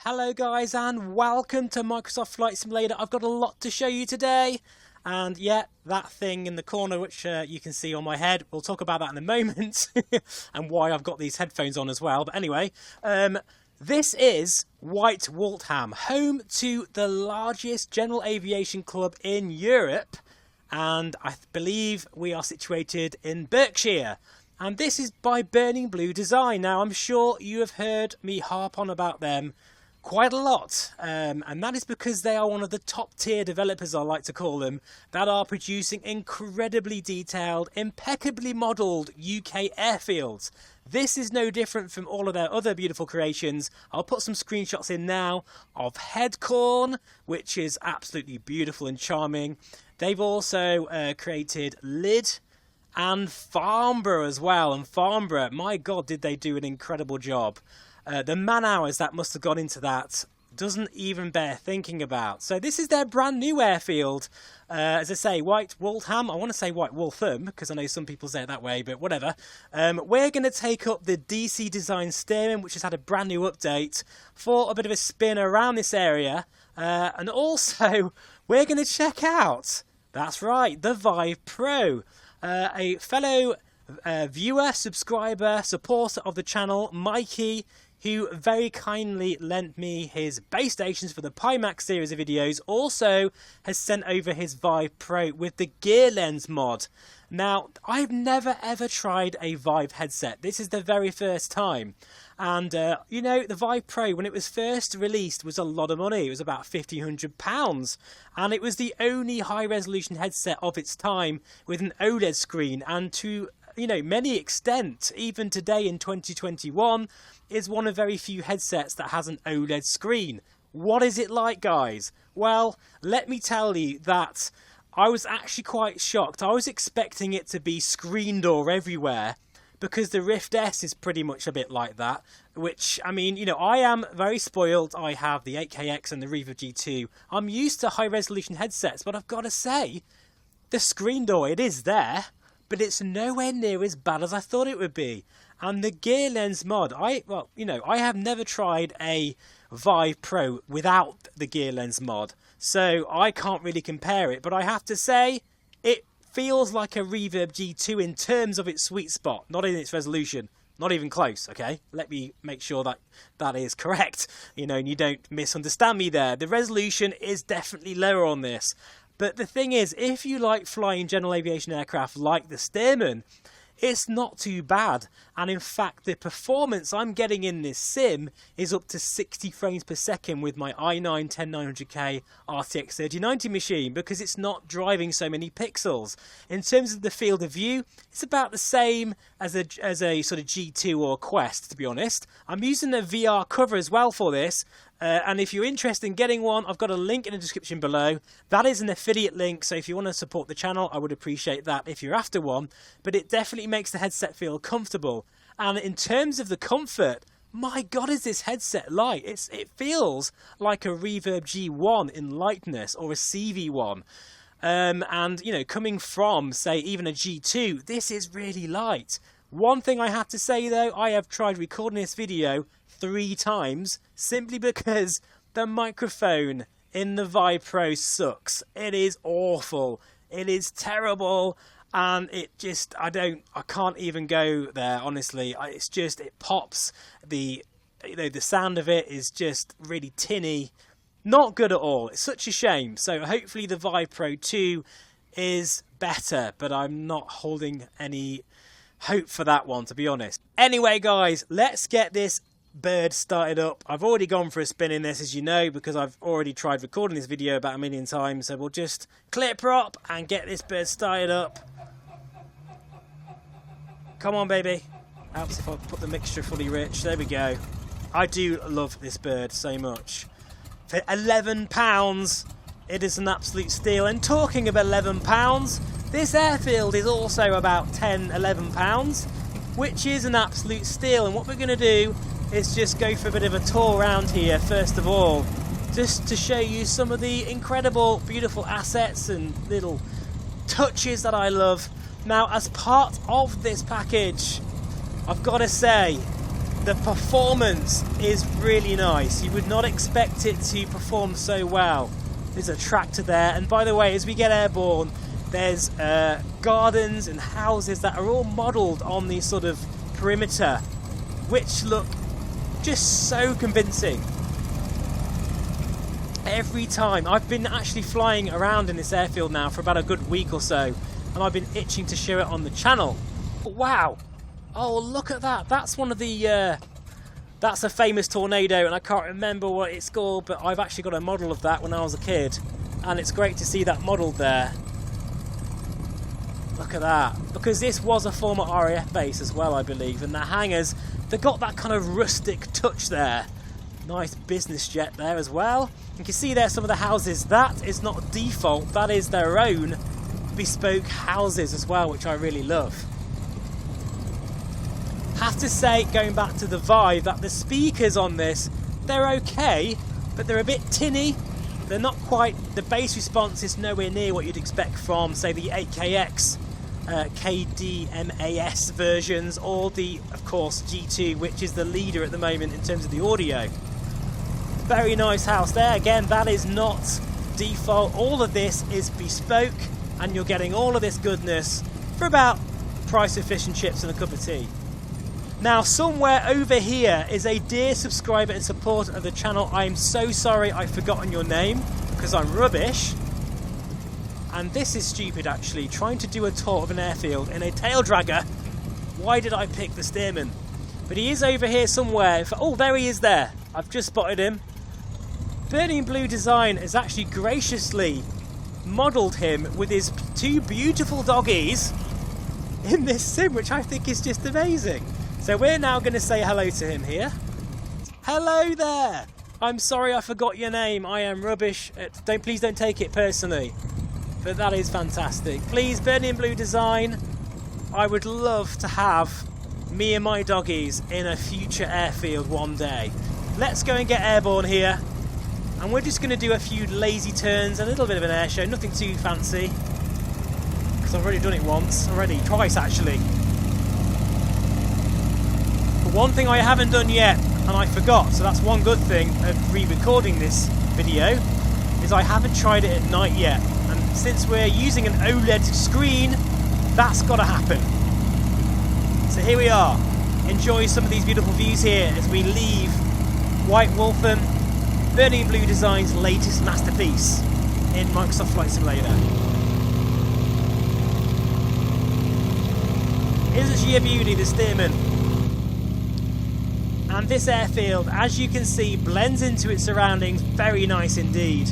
Hello guys and welcome to Microsoft Flight Simulator. I've got a lot to show you today, and yeah, that thing in the corner which you can see on my head, we'll talk about that in a moment and why I've got these headphones on as well. But anyway, this is White Waltham, home to the largest general aviation club in Europe, and I believe we are situated in Berkshire. And this is by Burning Blue Design. Now, I'm sure you have heard me harp on about them quite a lot, and that is because they are one of the top tier developers, I like to call them, that are producing incredibly detailed, impeccably modelled UK airfields. This is no different from all of their other beautiful creations. I'll put some screenshots in now of Headcorn, which is absolutely beautiful and charming. They've also created Lid and Farnborough as well, and Farnborough, my god, did they do an incredible job. The man hours that must have gone into that doesn't even bear thinking about. So this is their brand new airfield. As I say, White Waltham. I want to say White Waltham because I know some people say it that way, but whatever. We're going to take up the DC Design Stearman, which has had a brand new update, for a bit of a spin around this area. And also, we're going to check out, that's right, the Vive Pro. A fellow viewer, subscriber, supporter of the channel, Mikey, who very kindly lent me his base stations for the Pimax series of videos, also has sent over his Vive Pro with the gear lens mod. Now, I've never ever tried a Vive headset. This is the very first time. And, you know, the Vive Pro, when it was first released, was a lot of money. It was about £1,500. And it was the only high-resolution headset of its time with an Oled screen. And to, you know, many extent, even today in 2021, is one of very few headsets that has an OLED screen. What is it like, guys? Well, let me tell you that I was actually quite shocked. I was expecting it to be screen door everywhere, because the Rift S is pretty much a bit like that, which, I mean, you know, I am very spoiled. I have the 8KX and the Reverb G2. I'm used to high-resolution headsets, but I've got to say, the screen door, it is there, but it's nowhere near as bad as I thought it would be. And the gear lens mod, I have never tried a Vive Pro without the gear lens mod, so I can't really compare it, but I have to say, it feels like a Reverb G2 in terms of its sweet spot, not in its resolution. Not even close, okay? Let me make sure that that is correct, you know, and you don't misunderstand me there. The resolution is definitely lower on this. But the thing is, if you like flying general aviation aircraft like the Stearman, it's not too bad. And in fact, the performance I'm getting in this sim is up to 60 frames per second with my i9-10900K RTX 3090 machine, because it's not driving so many pixels. In terms of the field of view, it's about the same as a sort of G2 or Quest, to be honest. I'm using a VR cover as well for this. And if you're interested in getting one, I've got a link in the description below. That is an affiliate link, so if you want to support the channel, I would appreciate that if you're after one. But it definitely makes the headset feel comfortable. And in terms of the comfort, my god, is this headset light. It feels like a Reverb G1 in lightness, or a CV1. And, you know, coming from, say, even a G2, this is really light. One thing I have to say, though, I have tried recording this video 3 times simply because the microphone in the Vive Pro sucks. It is awful. It is terrible, and it just, I can't even go there, honestly. It's just, it pops. The sound of it is just really tinny. Not good at all. It's such a shame. So hopefully the Vive Pro 2 is better, but I'm not holding any hope for that one, to be honest. Anyway, guys, let's get this bird started up. I've already gone for a spin in this, as you know, because I've already tried recording this video about 1 million times. So we'll just clip her up and get this bird started up. Come on, baby. Helps if I put the mixture fully rich. There we go. I do love this bird so much. For £11, it is an absolute steal. And talking of £11, this airfield is also about £10–11, which is an absolute steal. And what we're going to do is just go for a bit of a tour around here, first of all, just to show you some of the incredible, beautiful assets and little touches that I love. Now, as part of this package, I've got to say, the performance is really nice. You would not expect it to perform so well. There's a tractor there, and by the way, as we get airborne, there's gardens and houses that are all modelled on the sort of perimeter, which look just so convincing. Every time. I've been actually flying around in this airfield now for about a good week or so, and I've been itching to show it on the channel. But wow! Oh, look at that! That's one of the that's a famous tornado, and I can't remember what it's called, but I've actually got a model of that when I was a kid, and it's great to see that modelled there. Look at that, because this was a former RAF base as well, I believe, and the hangars, they've got that kind of rustic touch there. Nice business jet there as well. You can see there some of the houses. That is not default, that is their own bespoke houses as well, which I really love. Have to say, going back to the Vive, that the speakers on this, they're okay, but they're a bit tinny. They're not quite, the bass response is nowhere near what you'd expect from, say, the 8KX, KDMAS versions, or the, of course, G2, which is the leader at the moment in terms of the audio. Very nice house there. Again, that is not default. All of this is bespoke, and you're getting all of this goodness for about the price of fish and chips and a cup of tea. Now, somewhere over here is a dear subscriber and supporter of the channel. I am so sorry I've forgotten your name, because I'm rubbish. And this is stupid, actually, trying to do a tour of an airfield in a tail dragger. Why did I pick the Stearman? But he is over here somewhere. Oh, there he is there. I've just spotted him. Burning Blue Design has actually graciously modelled him with his two beautiful doggies in this sim, which I think is just amazing. So we're now going to say hello to him here. Hello there! I'm sorry I forgot your name. I am rubbish. Please don't take it personally. But that is fantastic. Please, Burning Blue Design, I would love to have me and my doggies in a future airfield one day. Let's go and get airborne here. And we're just going to do a few lazy turns, a little bit of an air show, nothing too fancy. Because I've already done it once, twice actually. But one thing I haven't done yet, and I forgot, so that's one good thing of re-recording this video, is I haven't tried it at night yet. And since we're using an OLED screen, that's got to happen. So here we are. Enjoy some of these beautiful views here as we leave White Waltham, Burning Blue Design's latest masterpiece in Microsoft Flight Simulator. Isn't she a beauty, the Stearman? And this airfield, as you can see, blends into its surroundings. Very nice indeed.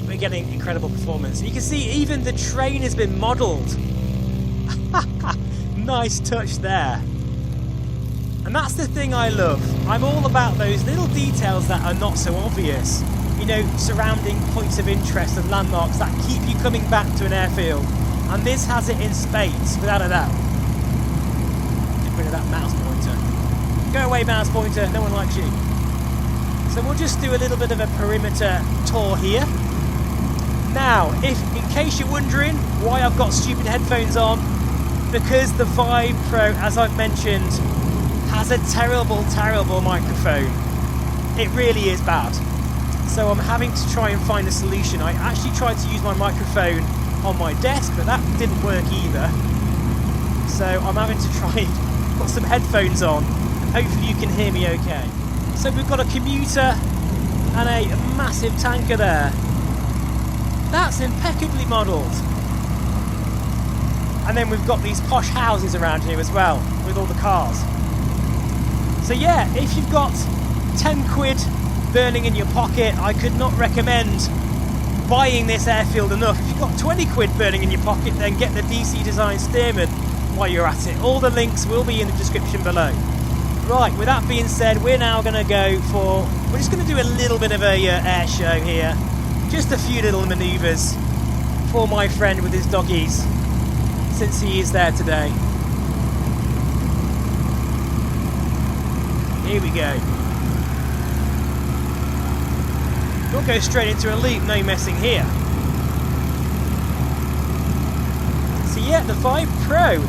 We're getting incredible performance. You can see even the train has been modelled. Nice touch there. And that's the thing I love. I'm all about those little details that are not so obvious. You know, surrounding points of interest and landmarks that keep you coming back to an airfield. And this has it in spades, without a doubt. Get rid of that mouse pointer. Go away, mouse pointer, no one likes you. So we'll just do a little bit of a perimeter tour here. Now, in case you're wondering why I've got stupid headphones on, because the Vive Pro, as I've mentioned, has a terrible, terrible microphone. It really is bad. So I'm having to try and find a solution. I actually tried to use my microphone on my desk, but that didn't work either. So I'm having to try and put some headphones on, and hopefully you can hear me okay. So we've got a commuter and a massive tanker there. That's impeccably modelled. And then we've got these posh houses around here as well, with all the cars. So yeah, if you've got 10 quid burning in your pocket, I could not recommend buying this airfield enough. If you've got 20 quid burning in your pocket, then get the DC Design Stearman while you're at it. All the links will be in the description below. Right, with that being said, we're now going to go for... We're just going to do a little bit of a air show here. Just a few little manoeuvres for my friend with his doggies, since he is there today. Here we go. We'll go straight into a loop, no messing here. So yeah, the Vive Pro,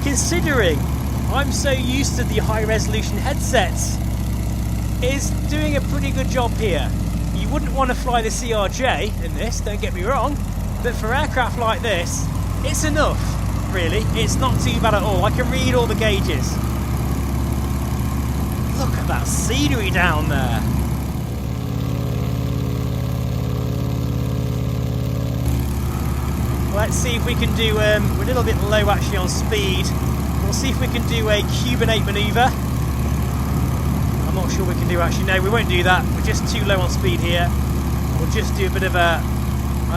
considering I'm so used to the high resolution headsets, is doing a pretty good job here. You wouldn't want to fly the CRJ in this, don't get me wrong, but for aircraft like this, it's enough, really. It's not too bad at all. I can read all the gauges. Look at that scenery down there. Let's see if we can do, we're a little bit low actually on speed. We'll see if we can do a Cuban 8 manoeuvre. I'm not sure we can do actually, no we won't do that. We're just too low on speed here. We'll just do a bit of a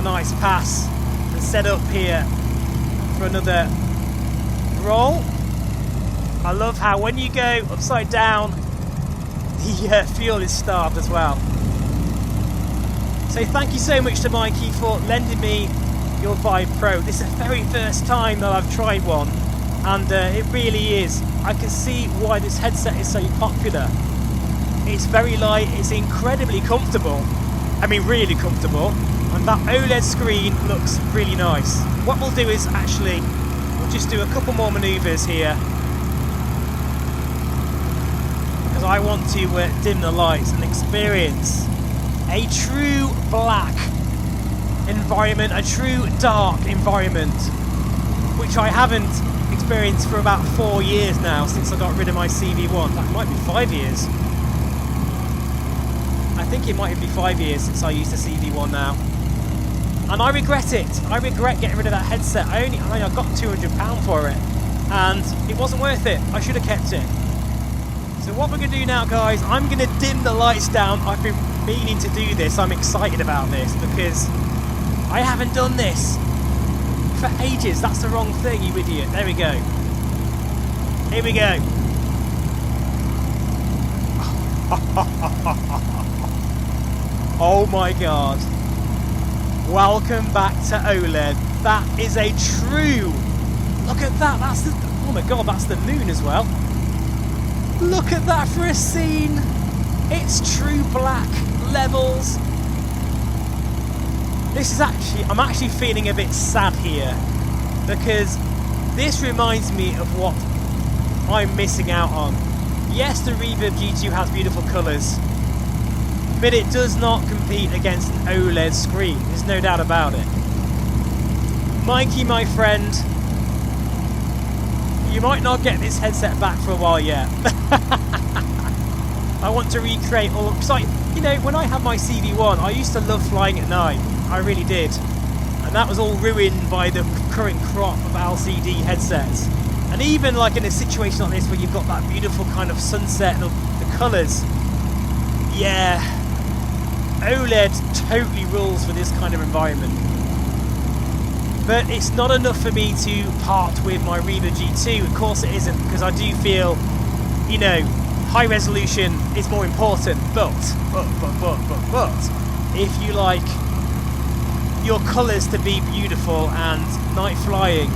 nice pass and set up here for another roll. I love how when you go upside down, the fuel is starved as well. So thank you so much to Mikey for lending me your Vive Pro. This is the very first time that I've tried one, and it really is. I can see why this headset is so popular. It's very light, it's incredibly comfortable. I mean really comfortable, and that OLED screen looks really nice. What we'll do is actually, we'll just do a couple more manoeuvres here, because I want to dim the lights and experience a true black environment, a true dark environment, which I haven't experienced for about 4 years now, since I got rid of my CV1. That might be 5 years. I think it might be 5 years since I used the CV1 now. And I regret it. I regret getting rid of that headset. I got £200 for it, and it wasn't worth it. I should have kept it. So what we're going to do now, guys, I'm going to dim the lights down. I've been meaning to do this. I'm excited about this because I haven't done this for ages. That's the wrong thing, you idiot. There we go. Here we go. Oh my god. Welcome back to OLED. That is a true... Look at that. That's the... Oh my god, that's the moon as well. Look at that for a scene. It's true black levels. This is actually... I'm actually feeling a bit sad here, because this reminds me of what I'm missing out on. Yes, the Reverb G2 has beautiful colours, but it does not compete against an OLED screen. There's no doubt about it. Mikey, my friend, you might not get this headset back for a while yet. I want to recreate all... Like, you know, when I had my CV1, I used to love flying at night. I really did. And that was all ruined by the current crop of LCD headsets. And even like in a situation like this where you've got that beautiful kind of sunset and the colours, yeah, OLED totally rules for this kind of environment. But it's not enough for me to part with my Reverb G2. Of course it isn't, because I do feel, you know, high resolution is more important. But if you like your colours to be beautiful and night flying,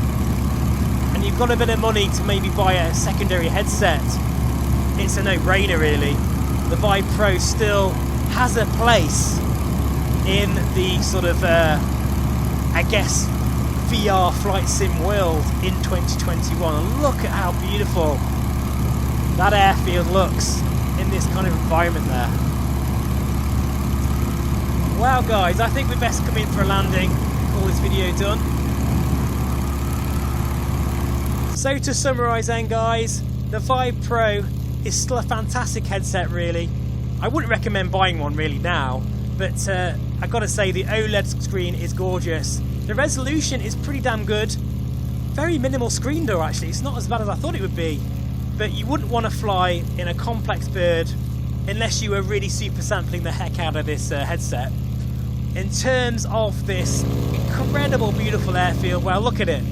and you've got a bit of money to maybe buy a secondary headset, it's a no-brainer really. The Vive Pro still has a place in the sort of, I guess, VR flight sim world in 2021. And look at how beautiful that airfield looks in this kind of environment there. Wow guys, I think we best come in for a landing, call this video done. So to summarise then guys, the Vive Pro is still a fantastic headset really. I wouldn't recommend buying one really now, but I've got to say the OLED screen is gorgeous. The resolution is pretty damn good. Very minimal screen door actually, it's not as bad as I thought it would be. But you wouldn't want to fly in a complex bird unless you were really super sampling the heck out of this headset. In terms of this incredible beautiful airfield, well look at it.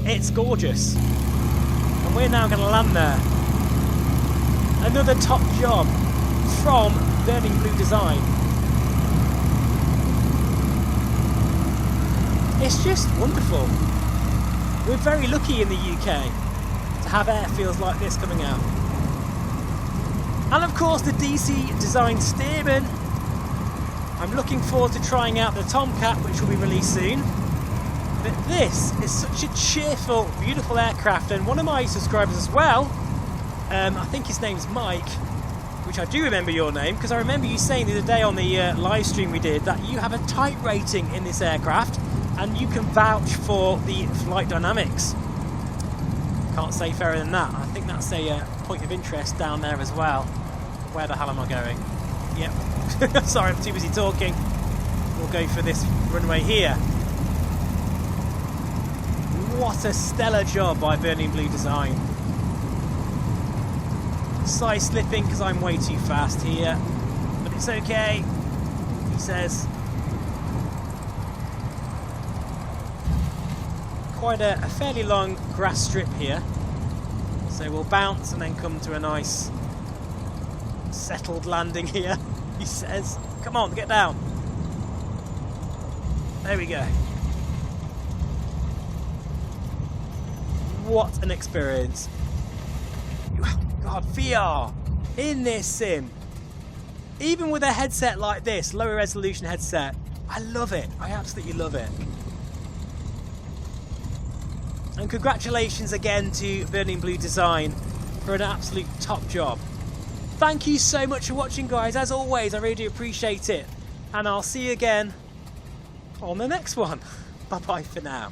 It's gorgeous. And we're now going to land there. Another top job from Burning Blue Design. It's just wonderful. We're very lucky in the UK to have airfields like this coming out. And of course the DC designed Stearman. I'm looking forward to trying out the Tomcat, which will be released soon. But this is such a cheerful, beautiful aircraft, and one of my subscribers as well, I think his name's Mike, which I do remember your name, because I remember you saying the other day on the live stream we did that you have a type rating in this aircraft, and you can vouch for the flight dynamics. Can't say fairer than that. I think that's a point of interest down there as well. Where the hell am I going? Yep. Sorry, I'm too busy talking. We'll go for this runway here. What a stellar job by Burning Blue Design. Side slipping because I'm way too fast here, but it's okay, he says. Quite a fairly long grass strip here, so we'll bounce and then come to a nice settled landing here, he says. Come on, get down. There we go. What an experience. God, VR in this sim, even with a headset like this, lower resolution headset, I love it. I absolutely love it. And congratulations again to Burning Blue Design for an absolute top job. Thank you so much for watching, guys. As always, I really do appreciate it, and I'll see you again on the next one. Bye bye for now.